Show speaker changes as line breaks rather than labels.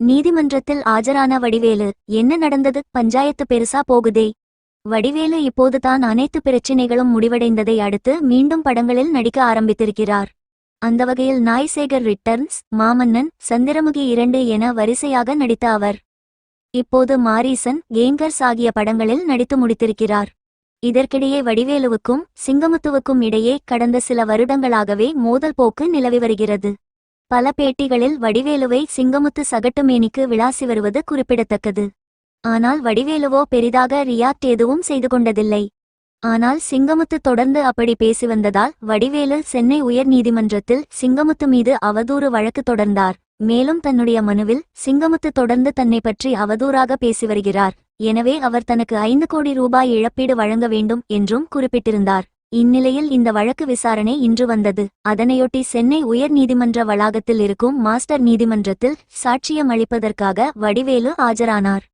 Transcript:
நீதிமன்றத்தில் ஆஜரான வடிவேலு. என்ன நடந்தது? பஞ்சாயத்து பெருசா போகுதே. வடிவேலு இப்போதுதான் அனைத்து பிரச்சினைகளும் முடிவடைந்ததை அடுத்து மீண்டும் படங்களில் நடிக்க ஆரம்பித்திருக்கிறார். அந்த வகையில் நாய்சேகர் ரிட்டர்ன்ஸ், மாமன்னன், சந்திரமுகி 2 என வரிசையாக நடித்த அவர் இப்போது மாரீசன், கேங்கர்ஸ் ஆகிய படங்களில் நடித்து முடித்திருக்கிறார். இதற்கிடையே வடிவேலுவுக்கும் சிங்கமுத்துவுக்கும் இடையே கடந்த சில வருடங்களாகவே மோதல் போக்கு நிலவி வருகிறது. பல பேட்டிகளில் வடிவேலுவை சிங்கமுத்து சகட்டுமேனிக்கு விளாசி வருவது குறிப்பிடத்தக்கது. ஆனால் வடிவேலுவோ பெரிதாக ரியாக்ட் எதுவும் செய்து கொண்டதில்லை. ஆனால் சிங்கமுத்து தொடர்ந்து அப்படி பேசி வந்ததால் வடிவேலு சென்னை உயர்நீதிமன்றத்தில் சிங்கமுத்து மீது அவதூறு வழக்கு தொடர்ந்தார். மேலும் தன்னுடைய மனுவில் சிங்கமுத்து தொடர்ந்து தன்னை பற்றி அவதூறாக பேசி வருகிறார், எனவே அவர் தனக்கு 5 கோடி ரூபாய் இழப்பீடு வழங்க வேண்டும் என்றும் குறிப்பிட்டிருந்தார். இந்நிலையில் இந்த வழக்கு விசாரணை இன்று வந்தது. அதனையொட்டி சென்னை உயர் நீதிமன்ற வளாகத்தில் இருக்கும் மாஸ்டர் நீதிமன்றத்தில் சாட்சியம் அளிப்பதற்காக வடிவேலு ஆஜரானார்.